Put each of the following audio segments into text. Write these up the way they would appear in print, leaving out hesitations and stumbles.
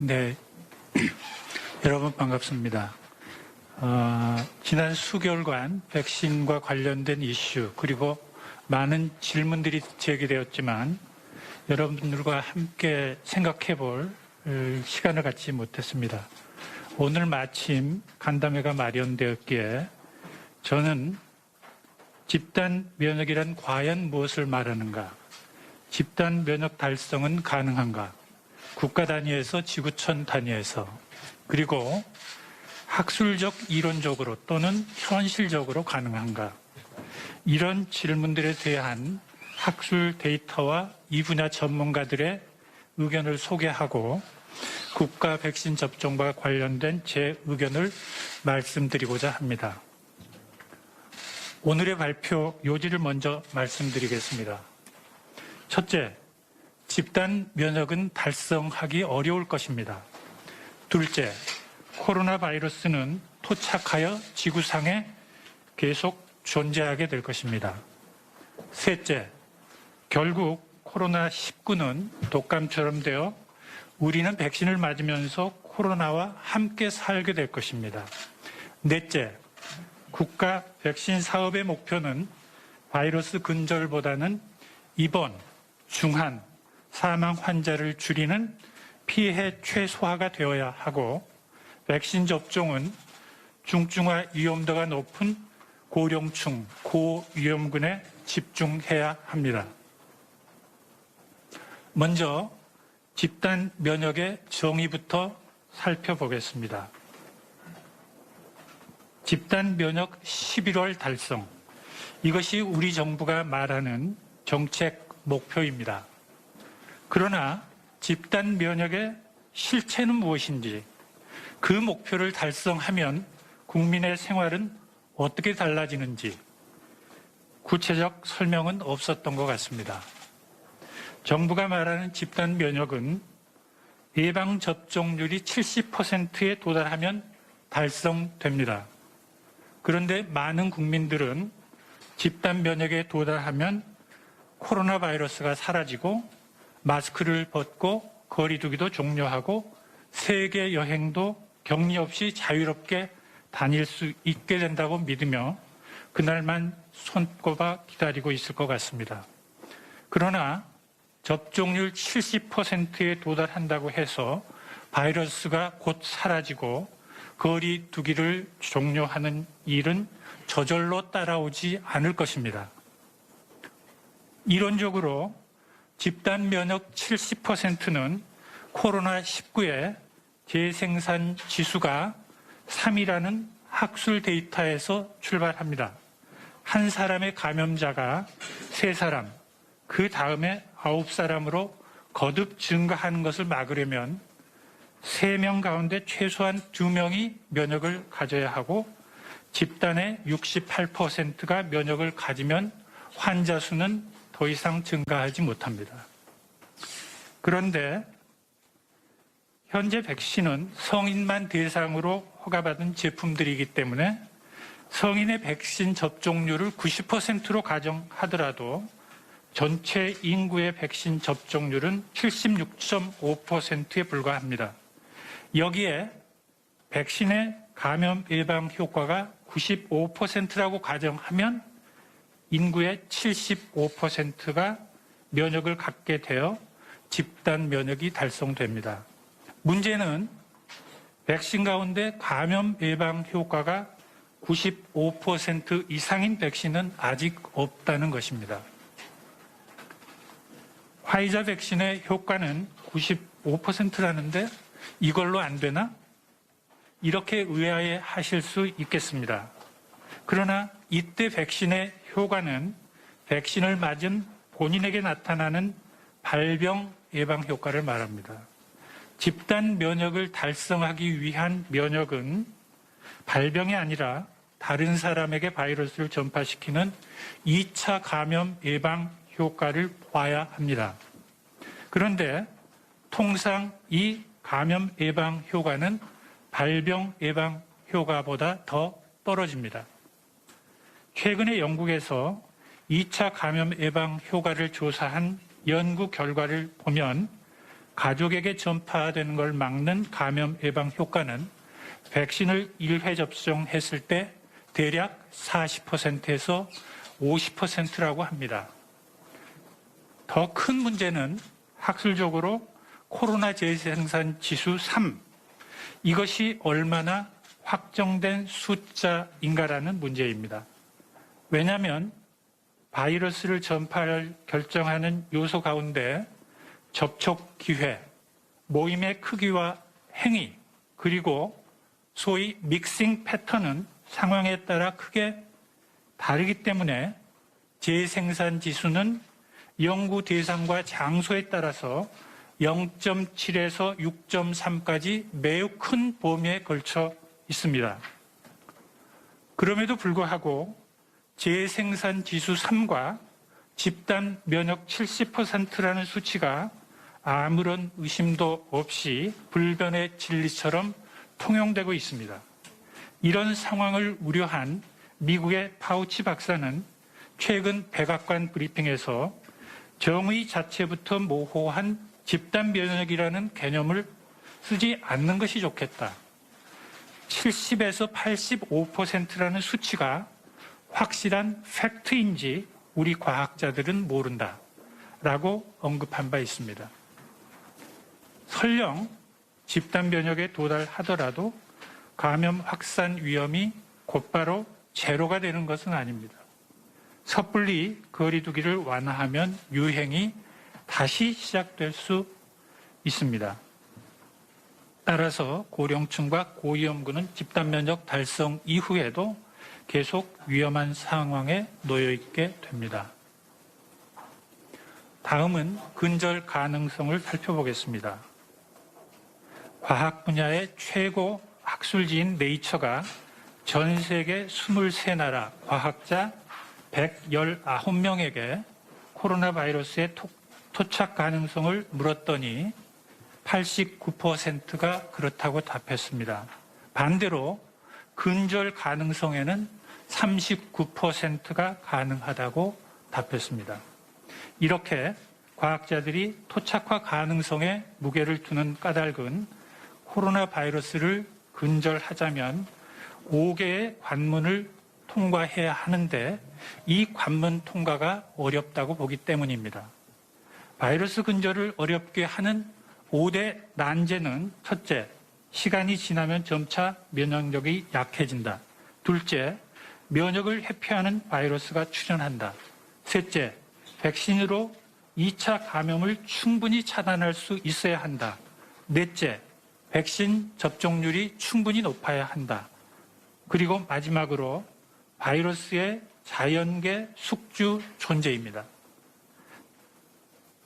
네, 여러분 반갑습니다. 지난 수개월간 백신과 관련된 이슈 그리고 많은 질문들이 제기되었지만 여러분들과 함께 생각해 볼 시간을 갖지 못했습니다. 오늘 마침 간담회가 마련되었기에 저는 집단 면역이란 과연 무엇을 말하는가? 집단 면역 달성은 가능한가? 국가 단위에서 지구촌 단위에서 그리고 학술적 이론적으로 또는 현실적으로 가능한가? 이런 질문들에 대한 학술 데이터와 이 분야 전문가들의 의견을 소개하고 국가 백신 접종과 관련된 제 의견을 말씀드리고자 합니다. 오늘의 발표 요지를 먼저 말씀드리겠습니다. 첫째, 집단 면역은 달성하기 어려울 것입니다. 둘째, 코로나 바이러스는 토착하여 지구상에 계속 존재하게 될 것입니다. 셋째, 결국 코로나19는 독감처럼 되어 우리는 백신을 맞으면서 코로나와 함께 살게 될 것입니다. 넷째, 국가 백신 사업의 목표는 바이러스 근절보다는 입원, 중환, 사망 환자를 줄이는 피해 최소화가 되어야 하고 백신 접종은 중증화 위험도가 높은 고령층, 고위험군에 집중해야 합니다. 먼저 집단 면역의 정의부터 살펴보겠습니다. 집단 면역 11월 달성. 이것이 우리 정부가 말하는 정책 목표입니다. 그러나 집단 면역의 실체는 무엇인지, 그 목표를 달성하면 국민의 생활은 어떻게 달라지는지 구체적 설명은 없었던 것 같습니다. 정부가 말하는 집단 면역은 예방접종률이 70%에 도달하면 달성됩니다. 그런데 많은 국민들은 집단 면역에 도달하면 코로나 바이러스가 사라지고 마스크를 벗고 거리두기도 종료하고 세계 여행도 격리 없이 자유롭게 다닐 수 있게 된다고 믿으며 그날만 손꼽아 기다리고 있을 것 같습니다. 그러나 접종률 70%에 도달한다고 해서 바이러스가 곧 사라지고 거리두기를 종료하는 일은 저절로 따라오지 않을 것입니다. 이론적으로 집단 면역 70%는 코로나19의 재생산 지수가 3이라는 학술 데이터에서 출발합니다. 한 사람의 감염자가 3사람, 그 다음에 9사람으로 거듭 증가하는 것을 막으려면 3명 가운데 최소한 2명이 면역을 가져야 하고 집단의 68%가 면역을 가지면 환자 수는 더 이상 증가하지 못합니다. 그런데 현재 백신은 성인만 대상으로 허가받은 제품들이기 때문에 성인의 백신 접종률을 90%로 가정하더라도 전체 인구의 백신 접종률은 76.5%에 불과합니다. 여기에 백신의 감염 예방 효과가 95%라고 가정하면 인구의 75%가 면역을 갖게 되어 집단 면역이 달성됩니다. 문제는 백신 가운데 감염 예방 효과가 95% 이상인 백신은 아직 없다는 것입니다. 화이자 백신의 효과는 95%라는데 이걸로 안 되나? 이렇게 의아해하실 수 있겠습니다. 그러나 이때 백신의 효과는 백신을 맞은 본인에게 나타나는 발병 예방 효과를 말합니다. 집단 면역을 달성하기 위한 면역은 발병이 아니라 다른 사람에게 바이러스를 전파시키는 2차 감염 예방 효과를 봐야 합니다. 그런데 통상 이 감염 예방 효과는 발병 예방 효과보다 더 떨어집니다. 최근에 영국에서 2차 감염 예방 효과를 조사한 연구 결과를 보면 가족에게 전파되는 걸 막는 감염 예방 효과는 백신을 1회 접종했을 때 대략 40%에서 50%라고 합니다. 더 큰 문제는 학술적으로 코로나 재생산 지수 3, 이것이 얼마나 확정된 숫자인가라는 문제입니다. 왜냐하면 바이러스를 전파를 결정하는 요소 가운데 접촉 기회, 모임의 크기와 행위, 그리고 소위 믹싱 패턴은 상황에 따라 크게 다르기 때문에 재생산 지수는 연구 대상과 장소에 따라서 0.7에서 6.3까지 매우 큰 범위에 걸쳐 있습니다. 그럼에도 불구하고 재생산 지수 3과 집단 면역 70%라는 수치가 아무런 의심도 없이 불변의 진리처럼 통용되고 있습니다. 이런 상황을 우려한 미국의 파우치 박사는 최근 백악관 브리핑에서 정의 자체부터 모호한 집단 면역이라는 개념을 쓰지 않는 것이 좋겠다. 70에서 85%라는 수치가 확실한 팩트인지 우리 과학자들은 모른다 라고 언급한 바 있습니다. 설령 집단 면역에 도달하더라도 감염 확산 위험이 곧바로 제로가 되는 것은 아닙니다. 섣불리 거리두기를 완화하면 유행이 다시 시작될 수 있습니다. 따라서 고령층과 고위험군은 집단 면역 달성 이후에도 계속 위험한 상황에 놓여 있게 됩니다. 다음은 근절 가능성을 살펴보겠습니다. 과학 분야의 최고 학술지인 네이처가 전 세계 23나라 과학자 119명에게 코로나 바이러스의 토착 가능성을 물었더니 89%가 그렇다고 답했습니다. 반대로 근절 가능성에는 39%가 가능하다고 답했습니다. 이렇게 과학자들이 토착화 가능성에 무게를 두는 까닭은 코로나 바이러스를 근절하자면 5개의 관문을 통과해야 하는데 이 관문 통과가 어렵다고 보기 때문입니다. 바이러스 근절을 어렵게 하는 5대 난제는 첫째, 시간이 지나면 점차 면역력이 약해진다. 둘째, 면역을 회피하는 바이러스가 출현한다. 셋째, 백신으로 2차 감염을 충분히 차단할 수 있어야 한다. 넷째, 백신 접종률이 충분히 높아야 한다. 그리고 마지막으로 바이러스의 자연계 숙주 존재입니다.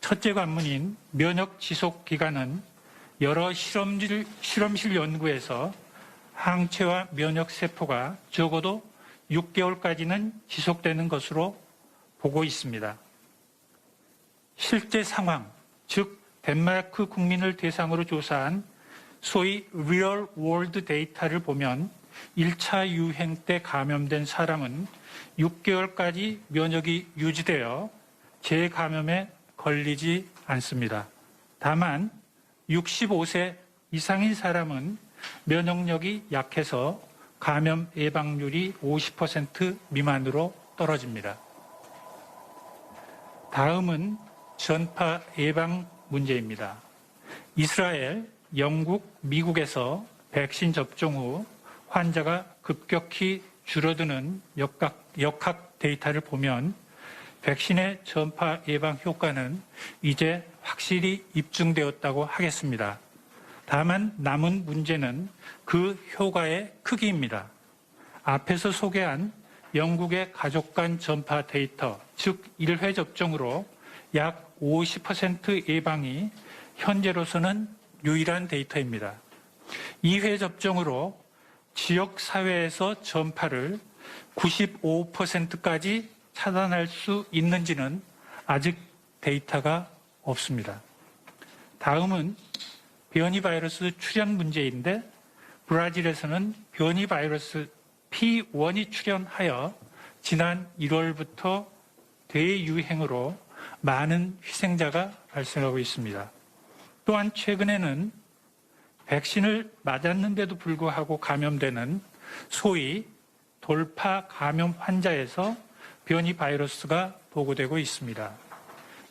첫째 관문인 면역 지속 기간은 여러 실험실 연구에서 항체와 면역 세포가 적어도 6개월까지는 지속되는 것으로 보고 있습니다. 실제 상황, 즉 덴마크 국민을 대상으로 조사한 소위 리얼 월드 데이터를 보면 1차 유행 때 감염된 사람은 6개월까지 면역이 유지되어 재감염에 걸리지 않습니다. 다만 65세 이상인 사람은 면역력이 약해서 감염 예방률이 50% 미만으로 떨어집니다. 다음은 전파 예방 문제입니다. 이스라엘, 영국, 미국에서 백신 접종 후 환자가 급격히 줄어드는 역학 데이터를 보면 백신의 전파 예방 효과는 이제 확실히 입증되었다고 하겠습니다. 다만 남은 문제는 그 효과의 크기입니다. 앞에서 소개한 영국의 가족 간 전파 데이터, 즉 1회 접종으로 약 50% 예방이 현재로서는 유일한 데이터입니다. 2회 접종으로 지역사회에서 전파를 95%까지 차단할 수 있는지는 아직 데이터가 없습니다. 다음은 변이 바이러스 출현 문제인데 브라질에서는 변이 바이러스 P1이 출현하여 지난 1월부터 대유행으로 많은 희생자가 발생하고 있습니다. 또한 최근에는 백신을 맞았는데도 불구하고 감염되는 소위 돌파 감염 환자에서 변이 바이러스가 보고되고 있습니다.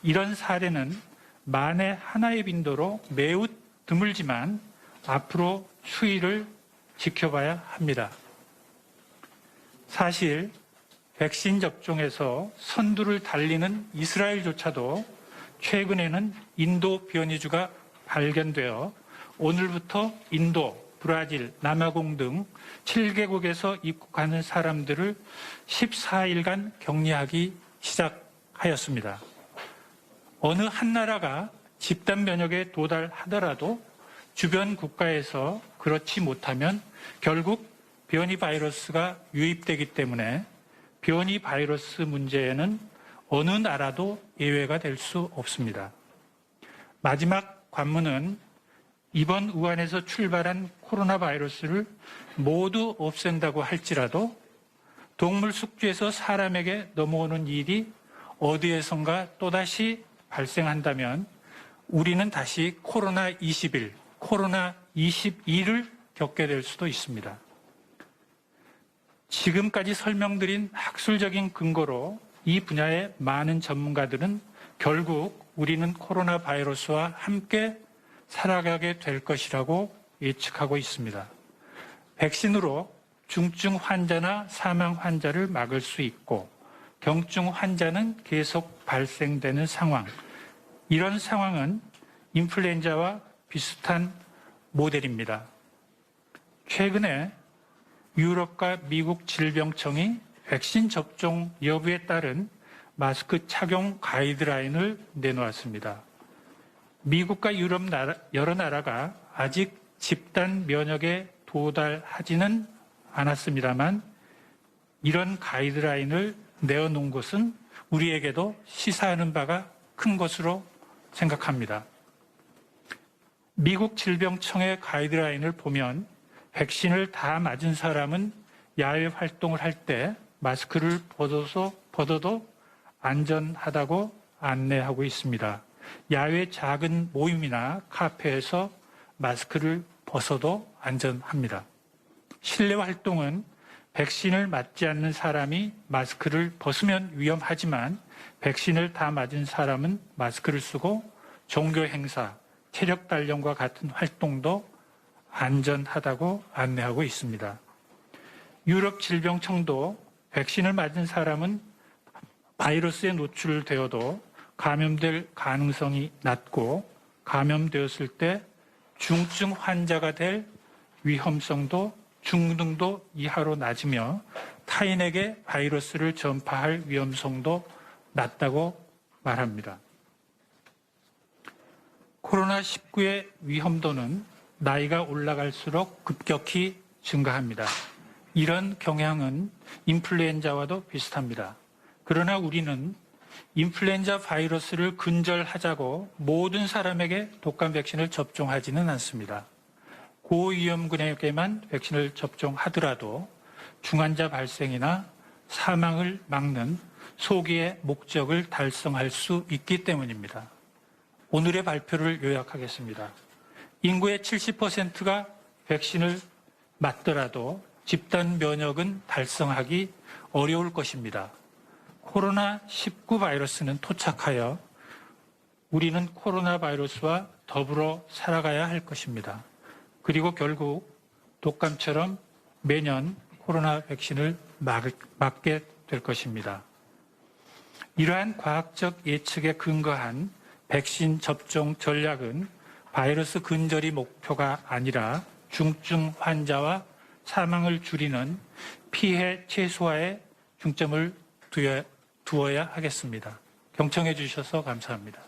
이런 사례는 만에 하나의 빈도로 매우 드물지만 앞으로 추이를 지켜봐야 합니다. 사실 백신 접종에서 선두를 달리는 이스라엘조차도 최근에는 인도 변이주가 발견되어 오늘부터 인도, 브라질, 남아공 등 7개국에서 입국하는 사람들을 14일간 격리하기 시작하였습니다. 어느 한 나라가 집단 면역에 도달하더라도 주변 국가에서 그렇지 못하면 결국 변이 바이러스가 유입되기 때문에 변이 바이러스 문제에는 어느 나라도 예외가 될 수 없습니다. 마지막 관문은 이번 우한에서 출발한 코로나 바이러스를 모두 없앤다고 할지라도 동물 숙주에서 사람에게 넘어오는 일이 어디에선가 또다시 발생한다면 우리는 다시 코로나 21, 코로나 22를 겪게 될 수도 있습니다. 지금까지 설명드린 학술적인 근거로 이 분야의 많은 전문가들은 결국 우리는 코로나 바이러스와 함께 살아가게 될 것이라고 예측하고 있습니다. 백신으로 중증 환자나 사망 환자를 막을 수 있고 경증 환자는 계속 발생되는 상황. 이런 상황은 인플루엔자와 비슷한 모델입니다. 최근에 유럽과 미국 질병청이 백신 접종 여부에 따른 마스크 착용 가이드라인을 내놓았습니다. 미국과 유럽 여러 나라가 아직 집단 면역에 도달하지는 않았습니다만 이런 가이드라인을 내어놓은 것은 우리에게도 시사하는 바가 큰 것으로 생각합니다. 미국 질병청의 가이드라인을 보면 백신을 다 맞은 사람은 야외 활동을 할 때 마스크를 벗어도 안전하다고 안내하고 있습니다. 야외 작은 모임이나 카페에서 마스크를 벗어도 안전합니다. 실내 활동은 백신을 맞지 않는 사람이 마스크를 벗으면 위험하지만 백신을 다 맞은 사람은 마스크를 쓰고 종교 행사, 체력 단련과 같은 활동도 안전하다고 안내하고 있습니다. 유럽 질병청도 백신을 맞은 사람은 바이러스에 노출되어도 감염될 가능성이 낮고 감염되었을 때 중증 환자가 될 위험성도 중등도 이하로 낮으며 타인에게 바이러스를 전파할 위험성도 낮다고 말합니다. 코로나19의 위험도는 나이가 올라갈수록 급격히 증가합니다. 이런 경향은 인플루엔자와도 비슷합니다. 그러나 우리는 인플루엔자 바이러스를 근절하자고 모든 사람에게 독감 백신을 접종하지는 않습니다. 고위험군에게만 백신을 접종하더라도 중환자 발생이나 사망을 막는 소기의 목적을 달성할 수 있기 때문입니다. 오늘의 발표를 요약하겠습니다. 인구의 70%가 백신을 맞더라도 집단 면역은 달성하기 어려울 것입니다. 코로나19 바이러스는 토착하여 우리는 코로나 바이러스와 더불어 살아가야 할 것입니다. 그리고 결국 독감처럼 매년 코로나 백신을 맞게 될 것입니다. 이러한 과학적 예측에 근거한 백신 접종 전략은 바이러스 근절이 목표가 아니라 중증 환자와 사망을 줄이는 피해 최소화에 중점을 두어야 하겠습니다. 경청해 주셔서 감사합니다.